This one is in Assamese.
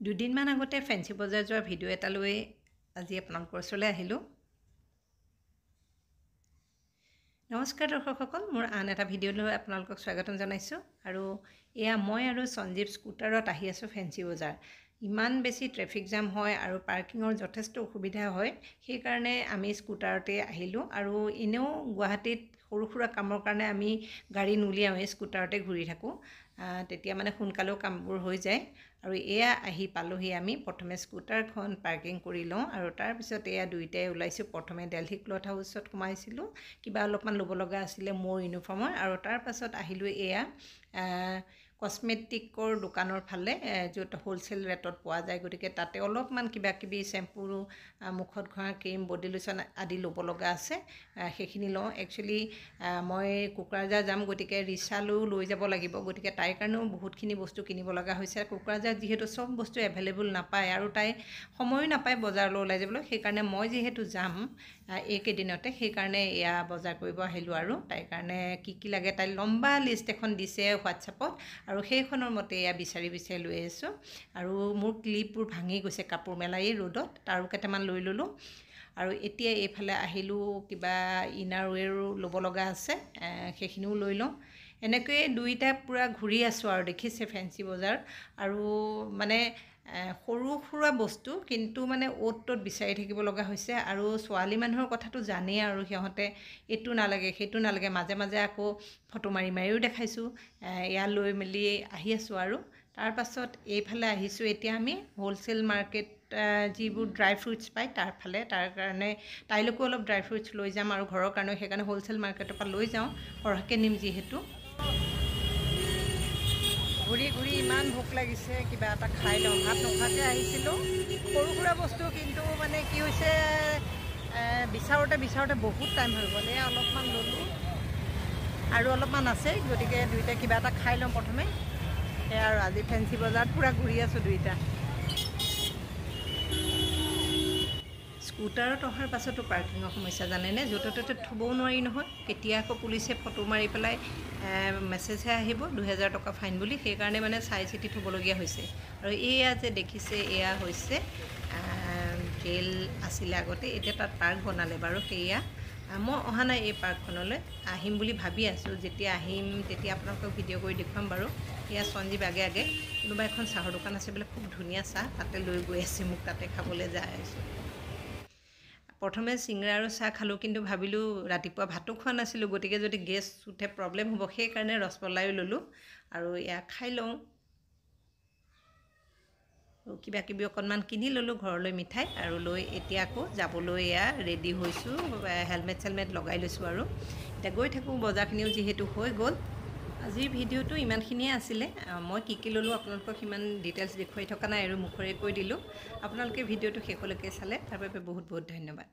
দুদিনমান আগতে ফেঞ্চি বজাৰ যোৱাৰ ভিডিঅ' এটা লৈ আজি আপোনালোকৰ ওচৰলৈ আহিলোঁ। নমস্কাৰ দৰ্শকসকল, মোৰ আন এটা ভিডিঅ'লৈ আপোনালোকক স্বাগতম জনাইছোঁ। আৰু এয়া মই আৰু সঞ্জীৱ স্কুটাৰত আহি আছোঁ ফেঞ্চি বজাৰ। ইমান বেছি ট্ৰেফিক জাম হয় আৰু পাৰ্কিঙৰ যথেষ্ট অসুবিধা হয়, সেইকাৰণে আমি স্কুটাৰতে আহিলোঁ। আৰু এনেও গুৱাহাটীত সৰু সুৰা কামৰ কাৰণে আমি গাড়ী নুলিয়াওঁৱেই, স্কুটাৰতে ঘূৰি থাকোঁ। তেতিয়া মানে সোনকালেও কামবোৰ হৈ যায়। আৰু এয়া আহি পালোহি আমি। প্ৰথমে স্কুটাৰখন পাৰ্কিং কৰি লওঁ আৰু তাৰপিছত এয়া দুয়োটাই ওলাইছোঁ। প্ৰথমে দেলহি ক্লথ হাউচত সোমাইছিলোঁ, কিবা অলপমান ল'ব লগা আছিলে মোৰ ইউনিফৰ্মৰ। আৰু তাৰপাছত আহিলোঁ এয়া কছমেটিকৰ দোকানৰ ফালে, য'ত হ'লচেল ৰেটত পোৱা যায়। গতিকে তাতে অলপমান কিবা কিবি চেম্পু, মুখত ঘঁহা ক্ৰীম, বডি লোচন আদি ল'ব লগা আছে, সেইখিনি লওঁ। একচুৱেলি মই কোকৰাঝাৰ যাম, গতিকে ৰিচালৈও লৈ যাব লাগিব। গতিকে তাইৰ কাৰণেও বহুতখিনি বস্তু কিনিব লগা হৈছে। কোকৰাঝাৰত যিহেতু চব বস্তু এভেইলেবল নাপায় আৰু তাই সময়ো নাপায় বজাৰলৈ ওলাই যাবলৈ, সেইকাৰণে মই যিহেতু যাম এইকেইদিনতে, সেইকাৰণে এয়া বজাৰ কৰিব আহিলোঁ। আৰু তাইৰ কাৰণে কি কি লাগে তাই লম্বা লিষ্ট এখন দিছে হোৱাটছএপত, আৰু সেইখনৰ মতে এয়া বিচাৰি বিচাৰি লৈ আহিছোঁ। আৰু মোৰ ক্লিপবোৰ ভাঙি গৈছে কাপোৰ মেলা এই ৰ'দত, তাৰো কেইটামান লৈ ল'লোঁ। আৰু এতিয়া এইফালে আহিলোঁ, কিবা ইনাৰৱেৰো ল'ব লগা আছে, সেইখিনিও লৈ লওঁ। এনেকৈয়ে দুইটা পূৰা ঘূৰি আছোঁ আৰু দেখিছে ফেঞ্চি বজাৰ। আৰু মানে সৰু সুৰা বস্তু, কিন্তু মানে অ'ত ত'ত বিচাৰি থাকিব লগা হৈছে। আৰু ছোৱালী মানুহৰ কথাটো জানেই, আৰু সিহঁতে এইটো নালাগে সেইটো নালাগে, মাজে মাজে আকৌ ফটো মাৰি মাৰিও দেখাইছোঁ। এয়া লৈ মেলি আহি আছোঁ। আৰু তাৰপাছত এইফালে আহিছোঁ এতিয়া আমি হ'লচেল মাৰ্কেট, যিবোৰ ড্ৰাই ফ্ৰুটছ পায় তাৰ ফালে। তাৰ কাৰণে তাইলৈকো অলপ ড্ৰাই ফ্ৰুটছ লৈ যাম আৰু ঘৰৰ কাৰণেও, সেইকাৰণে হ'লচেল মাৰ্কেটৰ পৰা লৈ যাওঁ, সৰহকৈ নিম যিহেতু। ঘূৰি ঘূৰি ইমান ভোক লাগিছে, কিবা এটা খাই লওঁ। ভাত নোখোৱাকৈ আহিছিলোঁ, সৰু সুৰা বস্তু, কিন্তু মানে কি হৈছে বিচাৰোঁতে বহুত টাইম হৈ গ'ল। এয়া অলপমান ল'লোঁ আৰু অলপমান আছে, গতিকে দুইটাই কিবা এটা খাই লওঁ প্ৰথমে। সেয়া আৰু আজি ফেঞ্চি বজাৰত পূৰা ঘূৰি আছোঁ দুইটা। স্কুটাৰত অহাৰ পাছতো পাৰ্কিঙৰ সমস্যা জানেনে, য'তে ত'তে থ'বও নোৱাৰি নহয়। কেতিয়া আকৌ পুলিচে ফটো মাৰি পেলাই মেছেজহে আহিব 2000 টকা ফাইন বুলি, সেইকাৰণে মানে চাই চিতি থ'বলগীয়া হৈছে। আৰু এয়া যে দেখিছে, এয়া হৈছে জেল আছিলে আগতে, এতিয়া তাত পাৰ্ক বনালে বাৰু। সেয়া মই অহা নাই এই পাৰ্কখনলৈ, আহিম বুলি ভাবি আছোঁ। যেতিয়া আহিম তেতিয়া আপোনালোকক ভিডিঅ' কৰি দেখুৱাম বাৰু। এয়া সঞ্জীৱ আগে আগে। কোনোবা এখন চাহৰ দোকান আছে বোলে, খুব ধুনীয়া চাহ, তাতে লৈ গৈ আছে মোক, তাতে খাবলৈ যাই আছোঁ। প্ৰথমে চিংৰা আৰু চাহ খালোঁ, কিন্তু ভাবিলোঁ ৰাতিপুৱা ভাতো খোৱা নাছিলোঁ, গতিকে যদি গেছ উঠে প্ৰব্লেম হ'ব, সেইকাৰণে ৰসমলাইও ল'লোঁ। আৰু এয়া খাই লওঁ। কিবা কিবি অকণমান কিনি ল'লোঁ ঘৰলৈ মিঠাই, আৰু লৈ এতিয়া আকৌ যাবলৈ এয়া ৰেডি হৈছোঁ। হেলমেট চেলমেট লগাই লৈছোঁ আৰু এতিয়া গৈ থাকোঁ। বজাৰখিনিও যিহেতু হৈ গ'ল। আজিৰ ভিডিঅ'টো ইমানখিনিয়ে আছিলে। মই কি কি ল'লোঁ আপোনালোকক সিমান ডিটেইলছ দেখুৱাই থকা নাই, আৰু মুখেৰে কৈ দিলোঁ। আপোনালোকে ভিডিঅ'টো শেষলৈকে চালে তাৰ বাবে বহুত বহুত ধন্যবাদ।